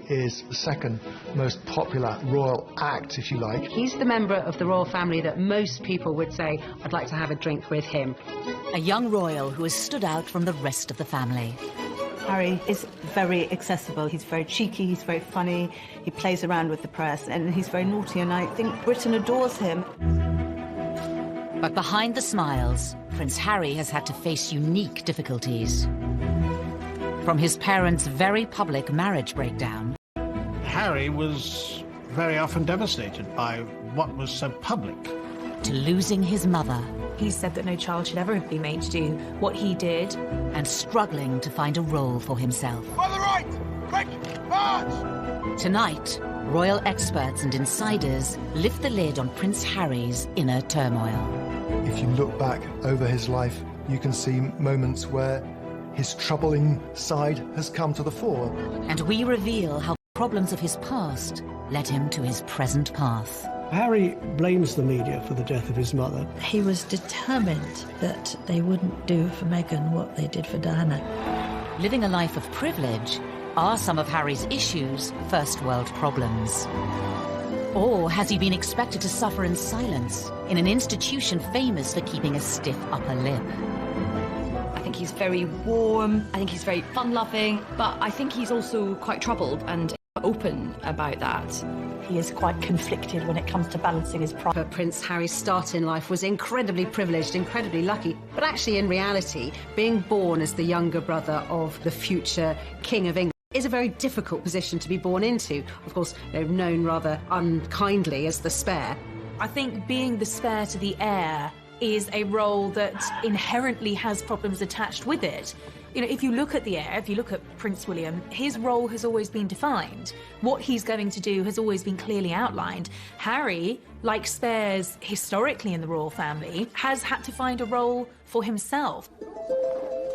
is the second most popular royal act, if you like. He's the member of the royal family that most people would say, I'd like to have a drink with him. A young royal who has stood out from the rest of the family. Harry is very accessible. He's very cheeky, he's very funny, he plays around with the press, and he's very naughty, and I think Britain adores him. But behind the smiles, Prince Harry has had to face unique difficulties. From his parents' very public marriage breakdown. Harry was very often devastated by what was so public. To losing his mother. He said that no child should ever be made to do what he did. And struggling to find a role for himself. On the right! Quick! March! Tonight, royal experts and insiders lift the lid on Prince Harry's inner turmoil. If you look back over his life, you can see moments where his troubling side has come to the fore. And we reveal how problems of his past led him to his present path. Harry blames the media for the death of his mother. He was determined that they wouldn't do for Meghan what they did for Diana. Living a life of privilege, are some of Harry's issues first world problems? Or has he been expected to suffer in silence in an institution famous for keeping a stiff upper lip? I think he's very warm, I think he's very fun-loving, but I think he's also quite troubled and open about that. He is quite conflicted when it comes to balancing his pride. But Prince Harry's start in life was incredibly privileged, incredibly lucky. But actually, in reality, being born as the younger brother of the future King of England is a very difficult position to be born into. Of course, they're known rather unkindly as the spare. I think being the spare to the heir is a role that inherently has problems attached with it. You know, if you look at the heir, if you look at Prince William, his role has always been defined. What he's going to do has always been clearly outlined. Harry, like spares historically in the royal family, has had to find a role for himself.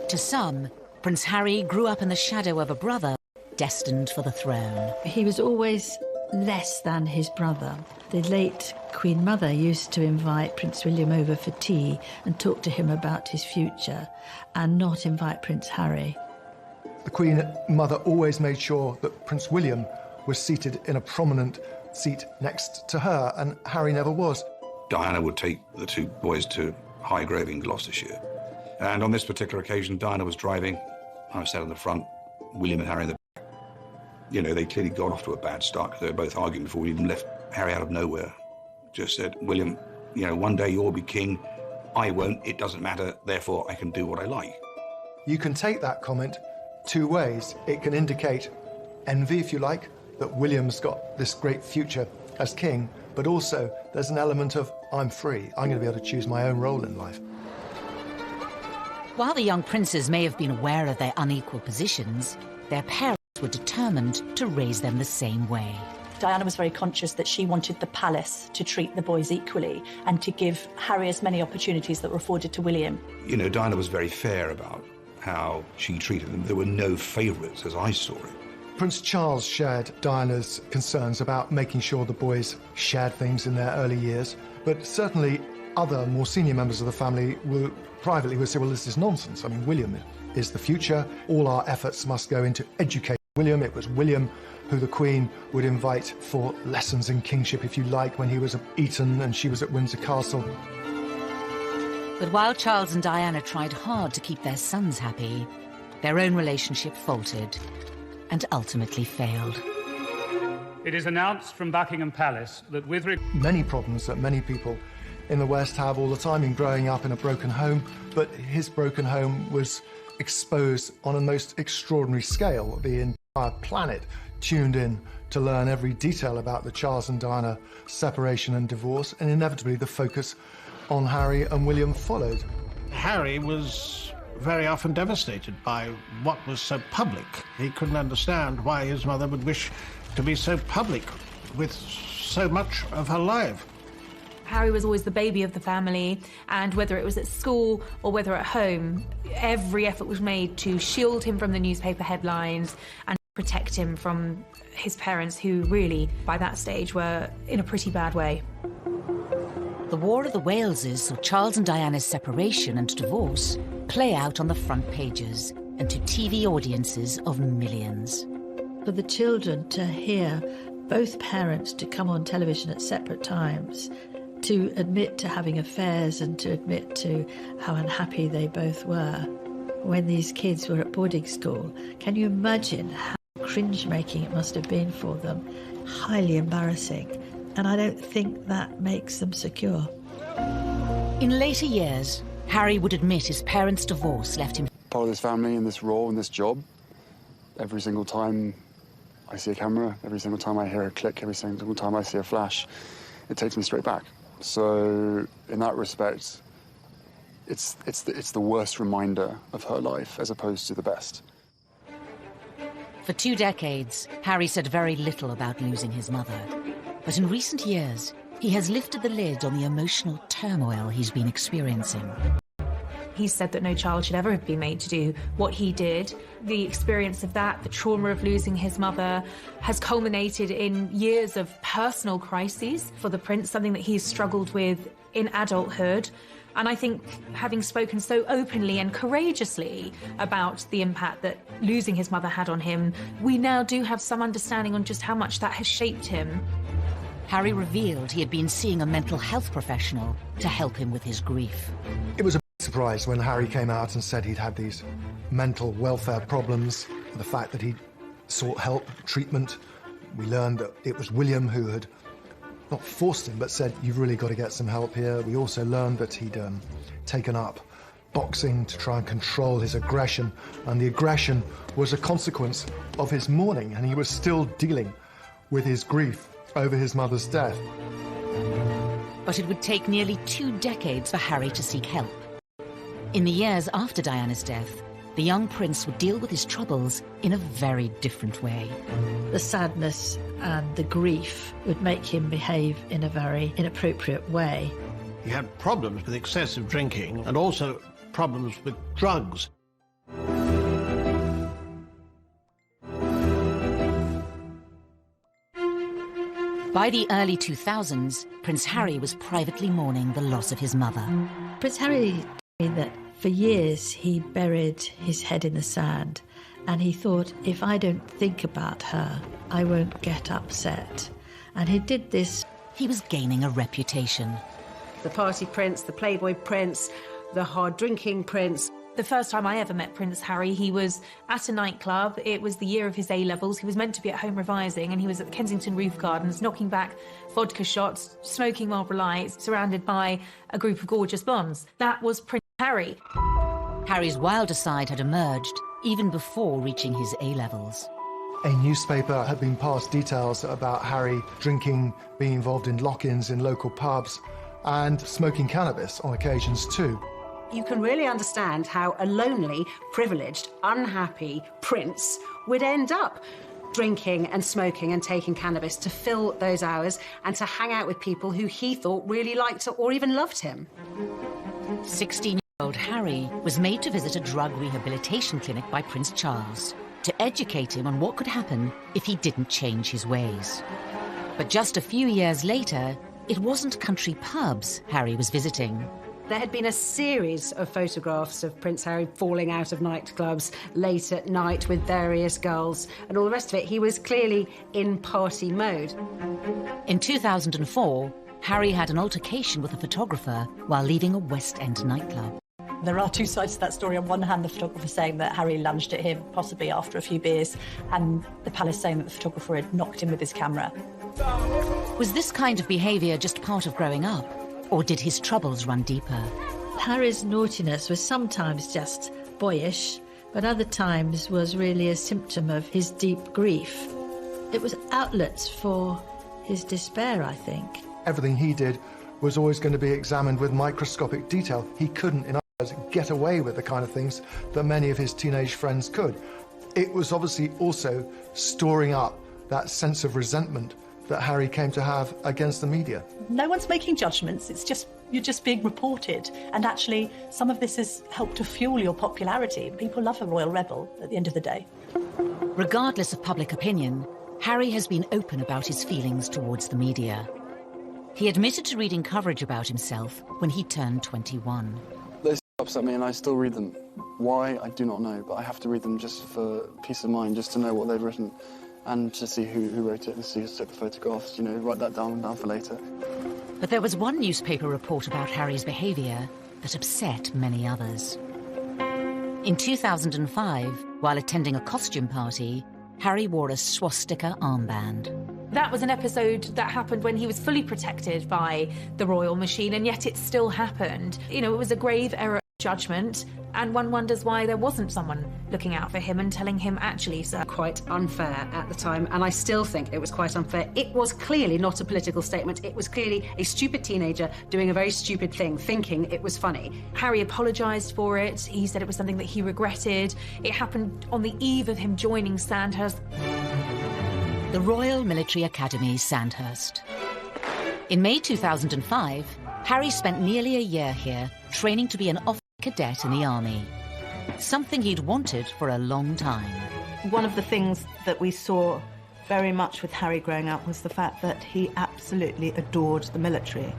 To some, Prince Harry grew up in the shadow of a brother destined for the throne. He was always less than his brother. The late Queen Mother used to invite Prince William over for tea and talk to him about his future, and not invite Prince Harry. The Queen Mother always made sure that Prince William was seated in a prominent seat next to her, and Harry never was. Diana would take the two boys to Highgrove in Gloucestershire. And on this particular occasion, Diana was driving, I was sat in the front, William and Harry in the back. You know, they clearly got off to a bad start because they were both arguing before we even left. Harry out of nowhere just said, William, you know, one day you'll be king, I won't, it doesn't matter, therefore I can do what I like. You can take that comment two ways. It can indicate envy, if you like, that William's got this great future as king, but also there's an element of, I'm free, I'm going to be able to choose my own role in life. While the young princes may have been aware of their unequal positions, their parents were determined to raise them the same way. Diana was very conscious that she wanted the palace to treat the boys equally and to give Harry as many opportunities that were afforded to William. You know, Diana was very fair about how she treated them. There were no favourites, as I saw it. Prince Charles shared Diana's concerns about making sure the boys shared things in their early years, but certainly other more senior members of the family will privately would say, well, this is nonsense. I mean, William is the future. All our efforts must go into educating William. It was William who the Queen would invite for lessons in kingship, if you like, when he was at Eton and she was at Windsor Castle. But while Charles and Diana tried hard to keep their sons happy, their own relationship faltered and ultimately failed. It is announced from Buckingham Palace that with many problems that many people in the West have all the time in growing up in a broken home, but his broken home was exposed on a most extraordinary scale. The entire planet tuned in to learn every detail about the Charles and Diana separation and divorce, and inevitably the focus on Harry and William followed. Harry was very often devastated by what was so public. He couldn't understand why his mother would wish to be so public with so much of her life. Harry was always the baby of the family, and whether it was at school or whether at home, every effort was made to shield him from the newspaper headlines and protect him from his parents, who really, by that stage, were in a pretty bad way. The War of the Waleses saw Charles and Diana's separation and divorce play out on the front pages and to TV audiences of millions. for the children to hear both parents to come on television at separate times, to admit to having affairs and to admit to how unhappy they both were when these kids were at boarding school. Can you imagine how cringe-making it must have been for them? Highly embarrassing. And I don't think that makes them secure. In later years, Harry would admit his parents' divorce left him part of this family and this role and this job. Every single time I see a camera, every single time I hear a click, every single time I see a flash, it takes me straight back. So in that respect, it's the worst reminder of her life as opposed to the best. For 2 decades, Harry said very little about losing his mother. But in recent years, he has lifted the lid on the emotional turmoil he's been experiencing. He said that no child should ever have been made to do what he did. The experience of that, the trauma of losing his mother, has culminated in years of personal crises for the prince, something that he's struggled with in adulthood. And I think having spoken so openly and courageously about the impact that losing his mother had on him, we now do have some understanding on just how much that has shaped him. Harry revealed he had been seeing a mental health professional to help him with his grief. It was a surprise when Harry came out and said he'd had these mental welfare problems, the fact that he'd sought help, treatment. We learned that it was William who had not forced him, but said, you've really got to get some help here. We also learned that he'd taken up boxing to try and control his aggression, and the aggression was a consequence of his mourning, and he was still dealing with his grief over his mother's death. But it would take nearly 2 decades for Harry to seek help. In the years after Diana's death, the young prince would deal with his troubles in a very different way. The sadness and the grief would make him behave in a very inappropriate way. He had problems with excessive drinking and also problems with drugs. By the early 2000s, Prince Harry was privately mourning the loss of his mother. Prince Harry told me that for years he buried his head in the sand, and he thought, if I don't think about her, I won't get upset. And he did this. He was gaining a reputation. The party prince, the playboy prince, the hard-drinking prince. The first time I ever met Prince Harry, he was at a nightclub. It was the year of his A-levels. He was meant to be at home revising, and he was at the Kensington Roof Gardens, knocking back vodka shots, smoking Marlboro Lights, surrounded by a group of gorgeous blondes. That was Prince Harry. Harry's wilder side had emerged even before reaching his A-levels. A newspaper had been passed details about Harry drinking, being involved in lock-ins in local pubs, and smoking cannabis on occasions too. You can really understand how a lonely, privileged, unhappy prince would end up drinking and smoking and taking cannabis to fill those hours and to hang out with people who he thought really liked or even loved him. 16-year-old Harry was made to visit a drug rehabilitation clinic by Prince Charles to educate him on what could happen if he didn't change his ways. But just a few years later, it wasn't country pubs Harry was visiting. There had been a series of photographs of Prince Harry falling out of nightclubs late at night with various girls and all the rest of it. He was clearly in party mode. In 2004, Harry had an altercation with a photographer while leaving a West End nightclub. There are 2 sides to that story. On one hand, the photographer saying that Harry lunged at him, possibly after a few beers, and the palace saying that the photographer had knocked him with his camera. Was this kind of behaviour just part of growing up? Or did his troubles run deeper? Harry's naughtiness was sometimes just boyish, but other times was really a symptom of his deep grief. It was outlets for his despair, I think. Everything he did was always going to be examined with microscopic detail. He couldn't, in other words, get away with the kind of things that many of his teenage friends could. It was obviously also storing up that sense of resentment that Harry came to have against the media. No one's making judgments, you're just being reported. And actually, some of this has helped to fuel your popularity. People love a royal rebel at the end of the day. Regardless of public opinion, Harry has been open about his feelings towards the media. He admitted to reading coverage about himself when he turned 21. They upset me and I still read them. Why, I do not know, but I have to read them just for peace of mind, just to know what they've written. and to see who wrote it and see who took the photographs, write that down for later. But there was one newspaper report about Harry's behaviour that upset many others. In 2005, while attending a costume party, Harry wore a swastika armband. That was an episode that happened when he was fully protected by the royal machine, and yet it still happened. It was a grave error of judgment, and one wonders why there wasn't someone looking out for him and telling him, actually, sir. Quite unfair at the time, and I still think it was quite unfair. It was clearly not a political statement. It was clearly a stupid teenager doing a very stupid thing, thinking it was funny. Harry apologised for it. He said it was something that he regretted. It happened on the eve of him joining Sandhurst. The Royal Military Academy, Sandhurst. In May 2005, Harry spent nearly a year here training to be an officer cadet in the army. Something he'd wanted for a long time. One of the things that we saw very much with Harry growing up was the fact that he absolutely adored the military.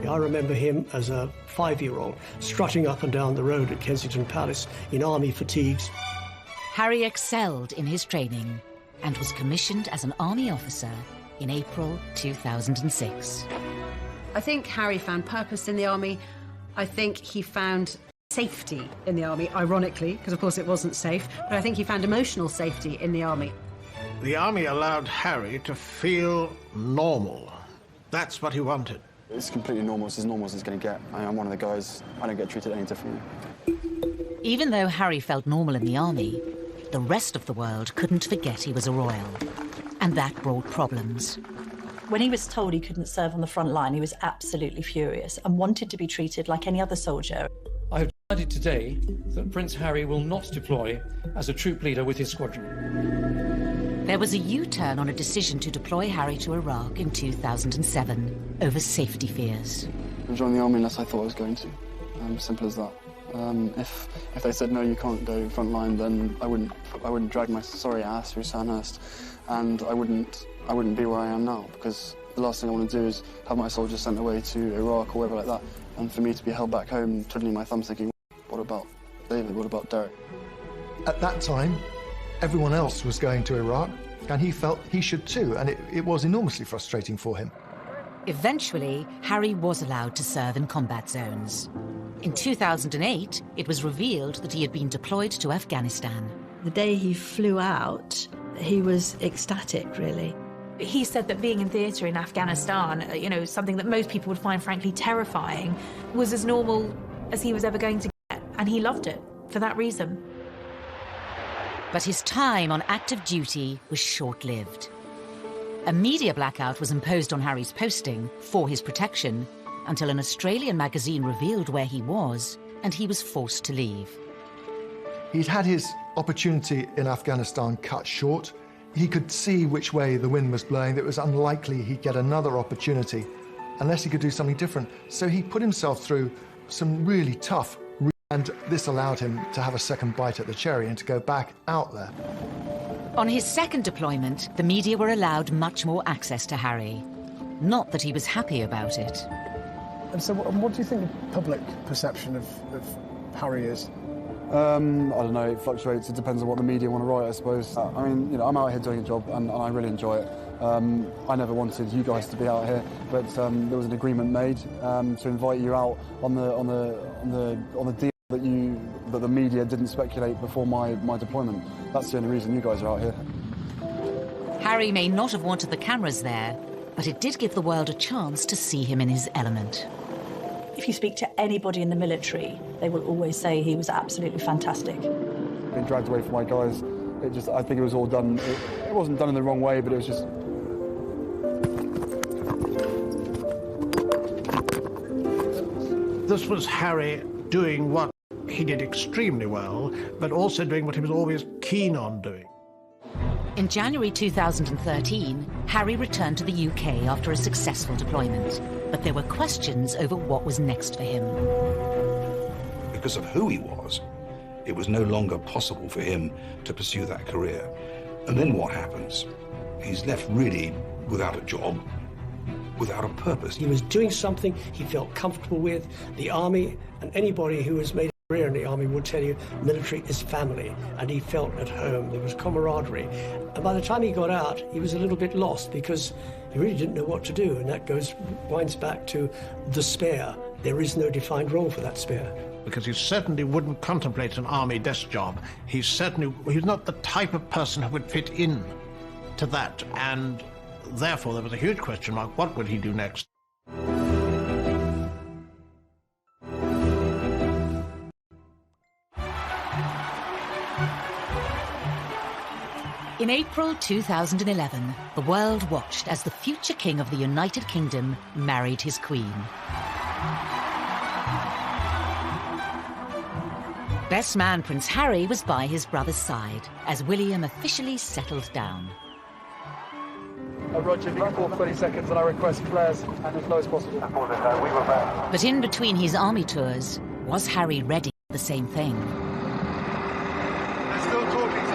I remember him as a 5-year-old strutting up and down the road at Kensington Palace in army fatigues. Harry excelled in his training and was commissioned as an army officer in April 2006. I think Harry found purpose in the army. I think he found safety in the army, ironically, because of course it wasn't safe, but I think he found emotional safety in the army. The army allowed Harry to feel normal. That's what he wanted. It's completely normal. It's as normal as it's going to get. I'm one of the guys. I don't get treated any differently. Even though Harry felt normal in the army, the rest of the world couldn't forget he was a royal. And that brought problems. When he was told he couldn't serve on the front line, he was absolutely furious and wanted to be treated like any other soldier. I have decided today that Prince Harry will not deploy as a troop leader with his squadron. There was a U-turn on a decision to deploy Harry to Iraq in 2007 over safety fears. I joined the army unless I thought I was going to. Simple as that. If they said no, you can't go front line, then I wouldn't drag my sorry ass through Sandhurst, and I wouldn't be where I am now, because the last thing I want to do is have my soldiers sent away to Iraq or wherever like that, and for me to be held back home, twiddling my thumbs thinking, what about David, what about Derek? At that time, everyone else was going to Iraq, and he felt he should too, and it was enormously frustrating for him. Eventually, Harry was allowed to serve in combat zones. In 2008, it was revealed that he had been deployed to Afghanistan. The day he flew out, he was ecstatic, really. He said that being in theatre in Afghanistan, something that most people would find frankly terrifying, was as normal as he was ever going to get, and he loved it for that reason. But his time on active duty was short-lived. A media blackout was imposed on Harry's posting for his protection until an Australian magazine revealed where he was, and he was forced to leave. He'd had his opportunity in Afghanistan cut short. He could see which way the wind was blowing. It was unlikely he'd get another opportunity unless he could do something different. So he put himself through some really tough, and this allowed him to have a second bite at the cherry and to go back out there. On his second deployment, the media were allowed much more access to Harry. Not that he was happy about it. And so what do you think the public perception of Harry is? I don't know, it fluctuates. It depends on what the media want to write, I suppose. I'm out here doing a job and I really enjoy it. I never wanted you guys to be out here, but there was an agreement made to invite you out on the deal that the media didn't speculate before my deployment. That's the only reason you guys are out here. Harry may not have wanted the cameras there, but it did give the world a chance to see him in his element. If you speak to anybody in the military, they will always say he was absolutely fantastic. Being dragged away from my guys, I think it was all done. It wasn't done in the wrong way, but it was just. This was Harry doing what he did extremely well, but also doing what he was always keen on doing. In January 2013, Harry returned to the UK after a successful deployment, but there were questions over what was next for him. Because of who he was, it was no longer possible for him to pursue that career. And then what happens? He's left really without a job, without a purpose. He was doing something he felt comfortable with. The army and anybody who was made career in the army would tell you military is family, and he felt at home. There was camaraderie. And by the time he got out, he was a little bit lost because he really didn't know what to do, and that winds back to the spare. There is no defined role for that spare. Because he certainly wouldn't contemplate an army desk job. He's not the type of person who would fit in to that, and therefore there was a huge question mark. What would he do next? In April 2011, the world watched as the future king of the United Kingdom married his queen. Best man Prince Harry was by his brother's side as William officially settled down. Roger, if you can call 20 seconds and I request flares and as low as possible. But in between his army tours, was Harry ready for the same thing? They're still talking.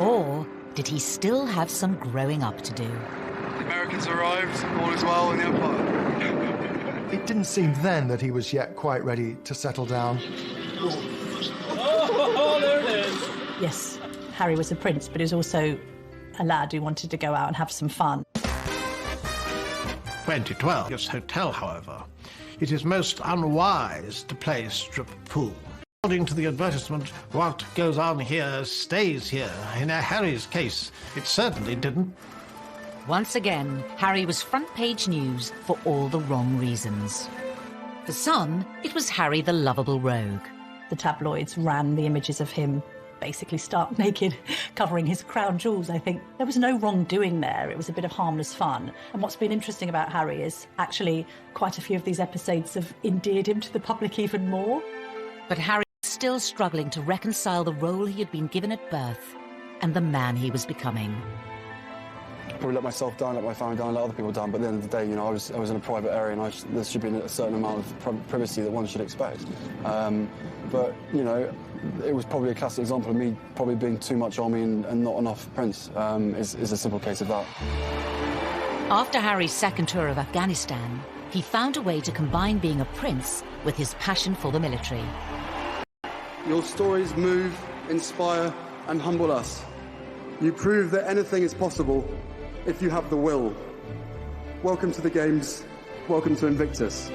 Or did he still have some growing up to do? The Americans arrived, all is well in the Empire. It didn't seem then that he was yet quite ready to settle down. Oh, there it is. Yes, Harry was a prince, but he was also a lad who wanted to go out and have some fun. 2012. This hotel, however, it is most unwise to play strip pool. According to the advertisement, what goes on here stays here. In Harry's case, it certainly didn't. Once again, Harry was front-page news for all the wrong reasons. For some, it was Harry the lovable rogue. The tabloids ran the images of him basically stark naked, covering his crown jewels, I think. There was no wrongdoing there. It was a bit of harmless fun. And what's been interesting about Harry is actually quite a few of these episodes have endeared him to the public even more. But Harry was still struggling to reconcile the role he had been given at birth and the man he was becoming. Probably let myself down, let my family down, let other people down, but at the end of the day, you know, I was in a private area and there should be a certain amount of privacy that one should expect. But, you know, it was probably a classic example of me probably being too much army and not enough prince, is a simple case of that. After Harry's second tour of Afghanistan, he found a way to combine being a prince with his passion for the military. Your stories move, inspire and humble us. You prove that anything is possible if you have the will. Welcome to the Games. Welcome to Invictus.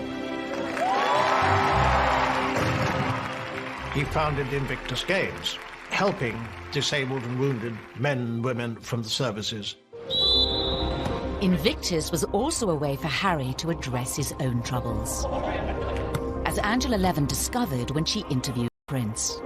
He founded Invictus Games, helping disabled and wounded men and women from the services. Invictus was also a way for Harry to address his own troubles, as Angela Levin discovered when she interviewed Prince.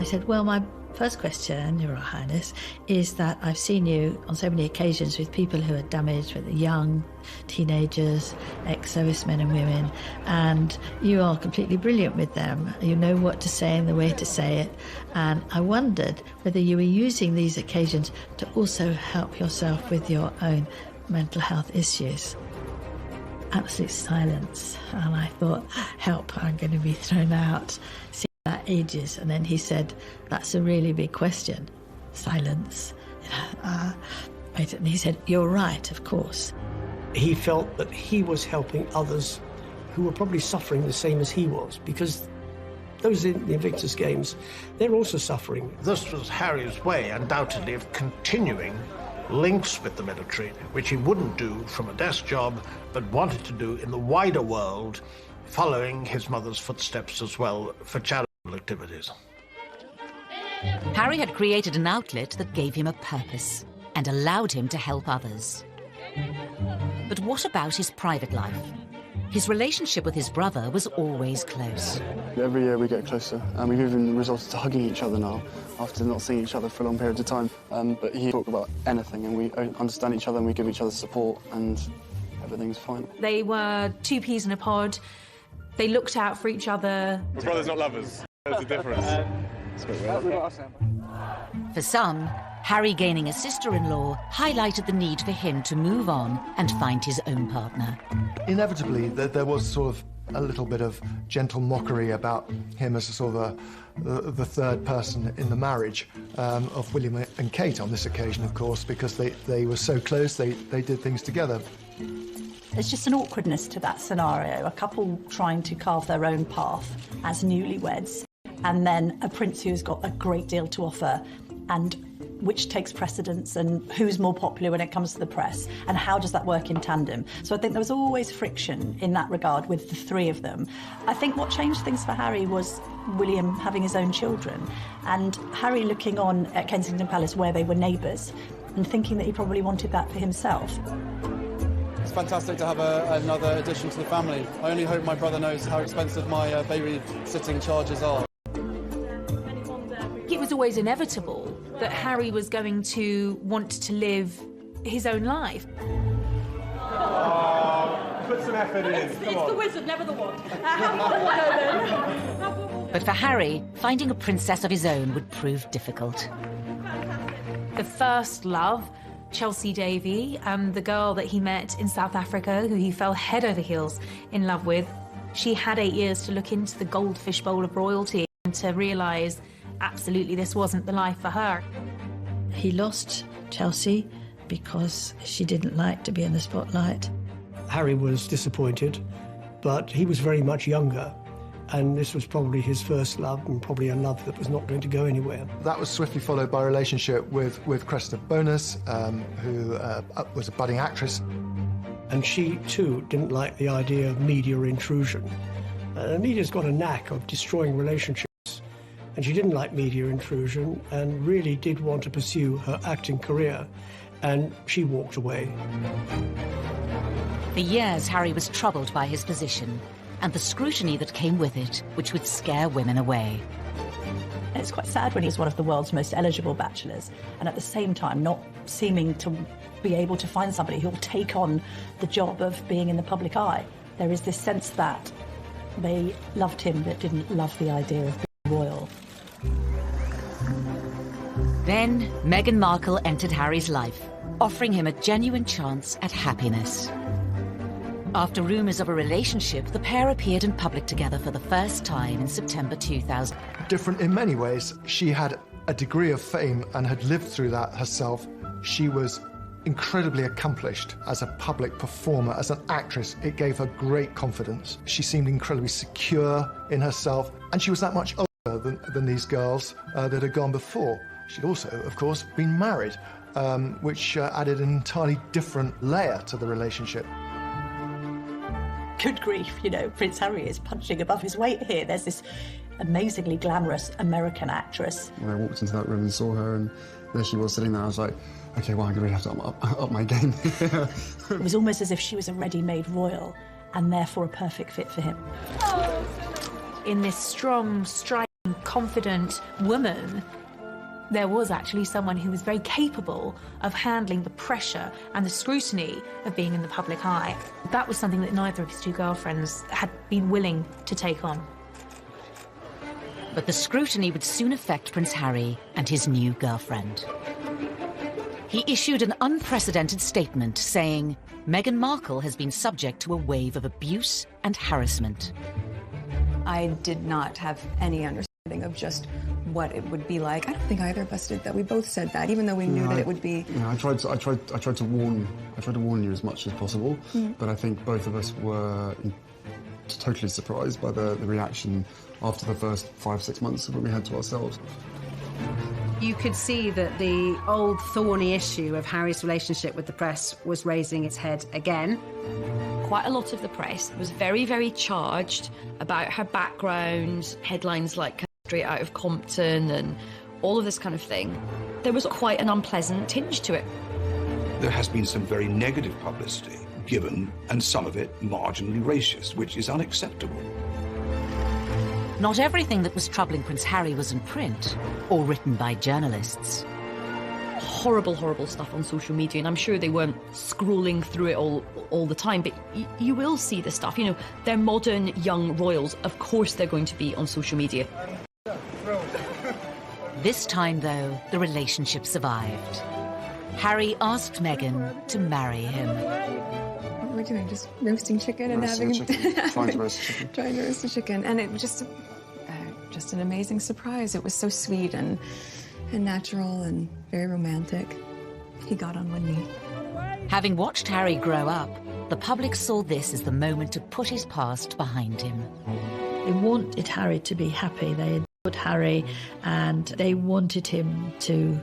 I said, well, my first question, Your Highness, is that I've seen you on so many occasions with people who are damaged, with young teenagers, ex-servicemen and women, and you are completely brilliant with them. You know what to say and the way to say it. And I wondered whether you were using these occasions to also help yourself with your own mental health issues. Absolute silence. And I thought, help, I'm going to be thrown out. That ages. And then he said, that's a really big question. Silence. And he said, you're right, of course. He felt that he was helping others who were probably suffering the same as he was, because those in the Invictus Games, they're also suffering. This was Harry's way, undoubtedly, of continuing links with the military, which he wouldn't do from a desk job, but wanted to do in the wider world, following his mother's footsteps as well for charitable activities. Harry had created an outlet that gave him a purpose and allowed him to help others. But what about his private life? His relationship with his brother was always close. Every year we get closer, and we've even resorted to hugging each other now, after not seeing each other for long periods of time. But he talked about anything, and we understand each other, and we give each other support, and everything's fine. They were two peas in a pod. They looked out for each other. We're brothers, not lovers. There's a difference. For some, Harry gaining a sister-in-law highlighted the need for him to move on and find his own partner. Inevitably, there was sort of a little bit of gentle mockery about him as a sort of the third person in the marriage of William and Kate on this occasion, of course, because they were so close, they did things together. There's just an awkwardness to that scenario, a couple trying to carve their own path as newlyweds. and then a prince who's got a great deal to offer, and which takes precedence and who's more popular when it comes to the press, and how does that work in tandem? So I think there was always friction in that regard with the three of them. I think what changed things for Harry was William having his own children, and Harry looking on at Kensington Palace where they were neighbours and thinking that he probably wanted that for himself. It's fantastic to have another addition to the family. I only hope my brother knows how expensive my babysitting charges are. It was always inevitable that Harry was going to want to live his own life. Put some effort in. It's the wizard, never the wand. How do you then? But for Harry, finding a princess of his own would prove difficult. The first love, Chelsea Davy, the girl that he met in South Africa, who he fell head over heels in love with, she had 8 years to look into the goldfish bowl of royalty and to realise absolutely this wasn't the life for her. He lost Chelsea because she didn't like to be in the spotlight. Harry was disappointed, but he was very much younger, and this was probably his first love, and probably a love that was not going to go anywhere. That was swiftly followed by a relationship with Cressida Bonus, who was a budding actress. And she, too, didn't like the idea of media intrusion. Media's got a knack of destroying relationships, and she didn't like media intrusion and really did want to pursue her acting career, and she walked away. For years, Harry was troubled by his position and the scrutiny that came with it, which would scare women away. It's quite sad when he's one of the world's most eligible bachelors, and at the same time not seeming to be able to find somebody who will take on the job of being in the public eye. There is this sense that they loved him but didn't love the idea of being royal. Then Meghan Markle entered Harry's life, offering him a genuine chance at happiness. After rumours of a relationship, the pair appeared in public together for the first time in September 2000. Different in many ways. She had a degree of fame and had lived through that herself. She was incredibly accomplished as a public performer, as an actress. It gave her great confidence. She seemed incredibly secure in herself, and she was that much older than these girls that had gone before. She'd also, of course, been married, which added an entirely different layer to the relationship. Good grief, you know, Prince Harry is punching above his weight here. There's this amazingly glamorous American actress. When I walked into that room and saw her, and there she was sitting there, I was like, OK, well, I'm going to have to up my game. It was almost as if she was a ready-made royal, and therefore a perfect fit for him. In this strong, striking, confident woman, there was actually someone who was very capable of handling the pressure and the scrutiny of being in the public eye. That was something that neither of his two girlfriends had been willing to take on. But the scrutiny would soon affect Prince Harry and his new girlfriend. He issued an unprecedented statement saying, Meghan Markle has been subject to a wave of abuse and harassment. I did not have any understanding of just what it would be like. I don't think either of us did that. We both said that, even though we knew that it would be. Yeah, I tried to warn you as much as possible, but I think both of us were totally surprised by the reaction after the first 5-6 months when we had to ourselves. You could see that the old thorny issue of Harry's relationship with the press was raising its head again. Quite a lot of the press was very, very charged about her background, headlines like straight out of Compton and all of this kind of thing. There was quite an unpleasant tinge to it. There has been some very negative publicity given, and some of it marginally racist, which is unacceptable. Not everything that was troubling Prince Harry was in print or written by journalists. Horrible, horrible stuff on social media, and I'm sure they weren't scrolling through it all the time, but you will see the stuff. You know, they're modern young royals. Of course they're going to be on social media. This time, though, the relationship survived. Harry asked Meghan to marry him. What were we doing? Just roasting chicken and having... Trying to roast chicken. Trying to roast the chicken. And it was just an amazing surprise. It was so sweet and natural and very romantic. He got on one knee. Having watched Harry grow up, the public saw this as the moment to put his past behind him. They wanted Harry to be happy. They Harry, and they wanted him to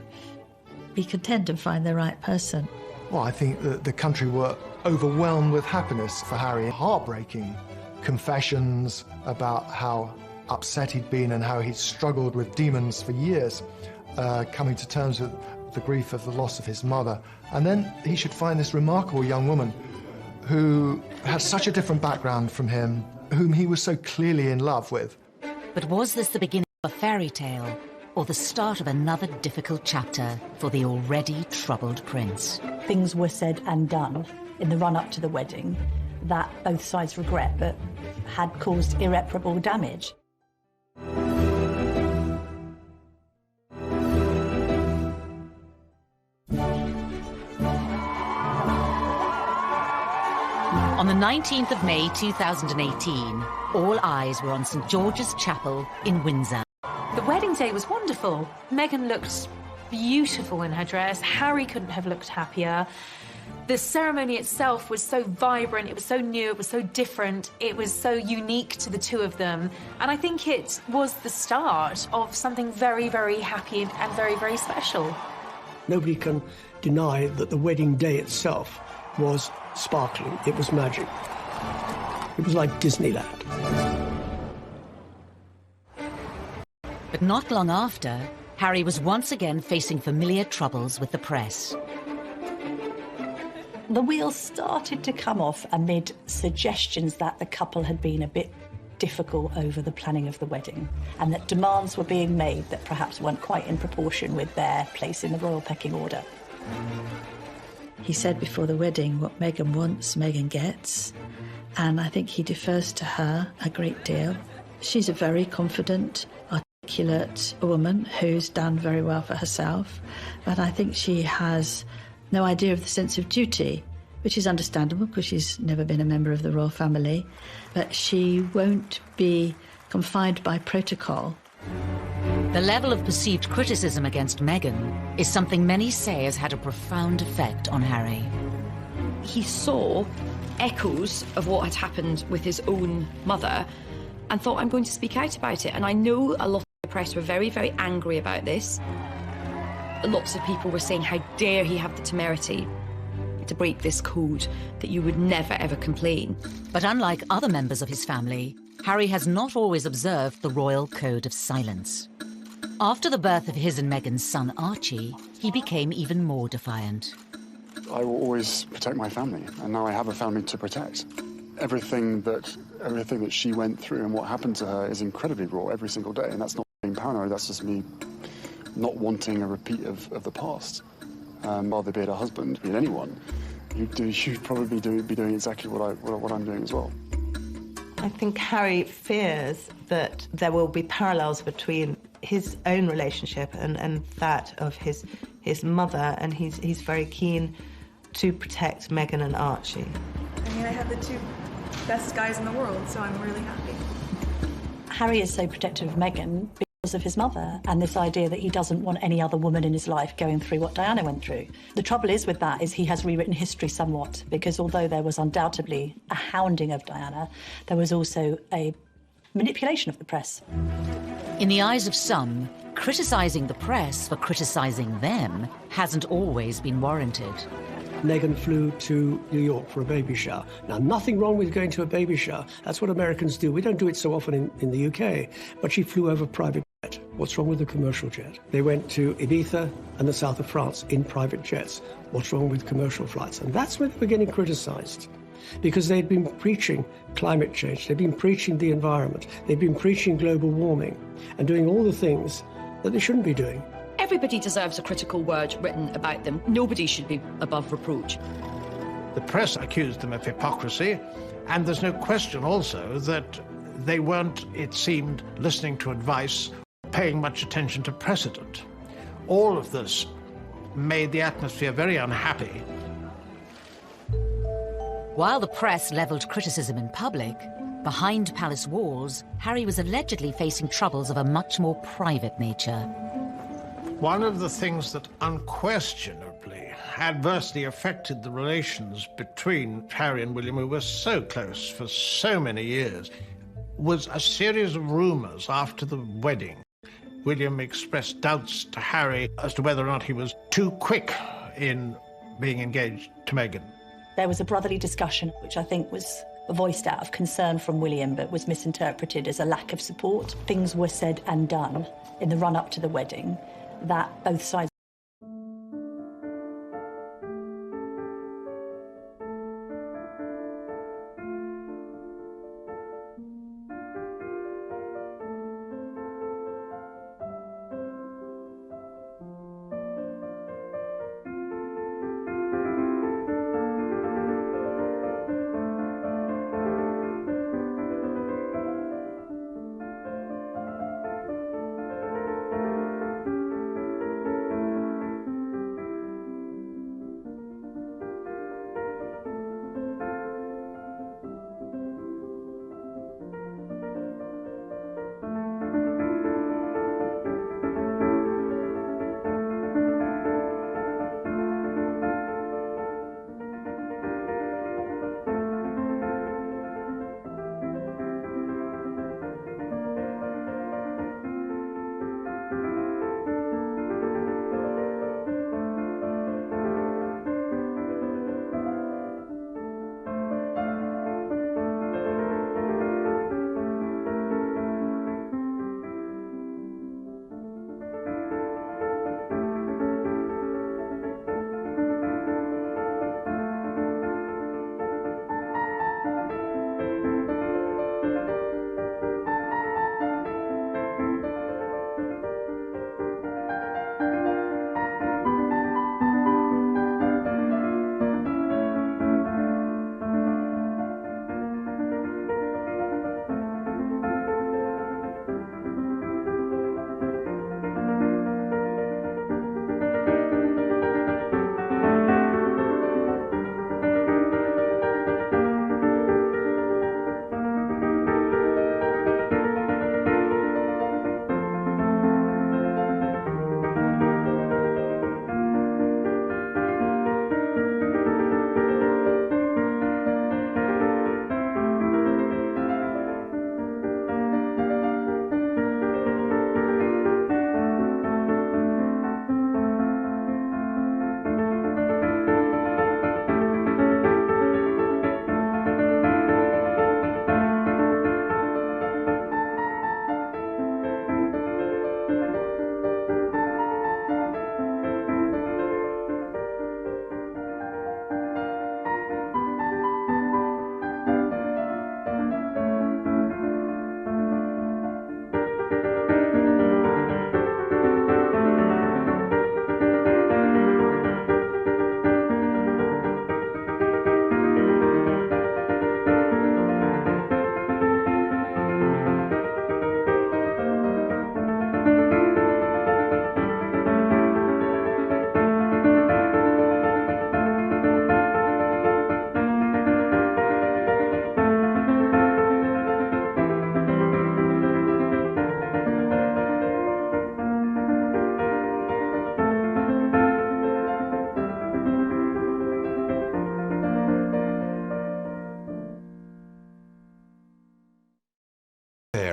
be content and find the right person. Well, I think that the country were overwhelmed with happiness for Harry. Heartbreaking confessions about how upset he'd been and how he'd struggled with demons for years, coming to terms with the grief of the loss of his mother. And then he should find this remarkable young woman who had such a different background from him, whom he was so clearly in love with. But was this the beginning of a fairy tale, or the start of another difficult chapter for the already troubled prince? Things were said and done in the run-up to the wedding that both sides regret, but had caused irreparable damage. On the 19th of May 2018, all eyes were on St George's Chapel in Windsor. The wedding day was wonderful. Meghan looked beautiful in her dress. Harry couldn't have looked happier. The ceremony itself was so vibrant, it was so new, it was so different, it was so unique to the two of them. And I think it was the start of something very, very happy and very, very special. Nobody can deny that the wedding day itself was sparkling. It was magic. It was like Disneyland. But not long after, Harry was once again facing familiar troubles with the press. The wheels started to come off amid suggestions that the couple had been a bit difficult over the planning of the wedding, and that demands were being made that perhaps weren't quite in proportion with their place in the royal pecking order. He said before the wedding, what Meghan wants, Meghan gets. And I think he defers to her a great deal. She's a very confident, articulate woman who's done very well for herself. But I think she has no idea of the sense of duty, which is understandable because she's never been a member of the royal family. But she won't be confined by protocol. The level of perceived criticism against Meghan is something many say has had a profound effect on Harry. He saw echoes of what had happened with his own mother and thought, I'm going to speak out about it. And I know a lot of the press were very, very angry about this. Lots of people were saying, how dare he have the temerity to break this code, that you would never, ever complain. But unlike other members of his family, Harry has not always observed the royal code of silence. After the birth of his and Meghan's son Archie, he became even more defiant. I will always protect my family, and now I have a family to protect. Everything that she went through and what happened to her is incredibly raw every single day, and that's not being paranoid, that's just me not wanting a repeat of the past. Rather be it a husband, be it anyone, you'd probably be doing exactly what I'm doing as well. I think Harry fears that there will be parallels between his own relationship and that of his mother, and he's very keen to protect Meghan and Archie. I mean, I have the two best guys in the world, so I'm really happy. Harry is so protective of Meghan because of his mother and this idea that he doesn't want any other woman in his life going through what Diana went through. The trouble is with that is he has rewritten history somewhat, because although there was undoubtedly a hounding of Diana, there was also a manipulation of the press. In the eyes of some, criticising the press for criticising them hasn't always been warranted. Meghan flew to New York for a baby shower. Now, nothing wrong with going to a baby shower. That's what Americans do. We don't do it so often in the UK. But she flew over private jet. What's wrong with a commercial jet? They went to Ibiza and the south of France in private jets. What's wrong with commercial flights? And that's when they were getting criticised, because they'd been preaching climate change, they'd been preaching the environment, they'd been preaching global warming and doing all the things that they shouldn't be doing. Everybody deserves a critical word written about them. Nobody should be above reproach. The press accused them of hypocrisy, and there's no question also that they weren't, it seemed, listening to advice, paying much attention to precedent. All of this made the atmosphere very unhappy. While the press levelled criticism in public, behind palace walls, Harry was allegedly facing troubles of a much more private nature. One of the things that unquestionably adversely affected the relations between Harry and William, who were so close for so many years, was a series of rumours after the wedding William expressed doubts to Harry as to whether or not he was too quick in being engaged to Meghan. There was a brotherly discussion, which I think was voiced out of concern from William, but was misinterpreted as a lack of support. Things were said and done in the run-up to the wedding that both sides.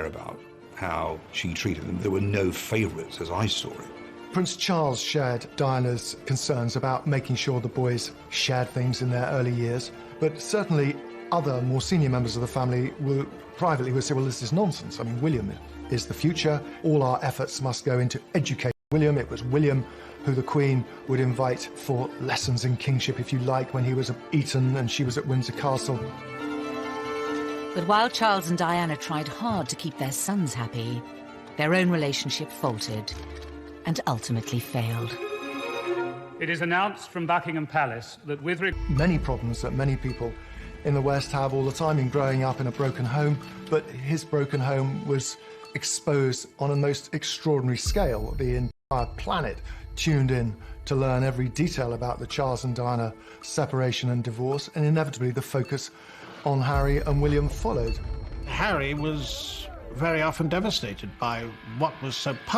About how she treated them. There were no favourites as I saw it. Prince Charles shared Diana's concerns about making sure the boys shared things in their early years, but certainly other more senior members of the family were privately would say, well, this is nonsense. I mean, William is the future. All our efforts must go into educating William. It was William who the Queen would invite for lessons in kingship, if you like, when he was at Eton and she was at Windsor Castle. But while Charles and Diana tried hard to keep their sons happy, their own relationship faltered and ultimately failed. It is announced from Buckingham Palace that with many problems that many people in the West have all the time in growing up in a broken home, but his broken home was exposed on a most extraordinary scale. The entire planet tuned in to learn every detail about the Charles and Diana separation and divorce, and inevitably the focus on Harry and William followed. Harry was very often devastated by what was so public.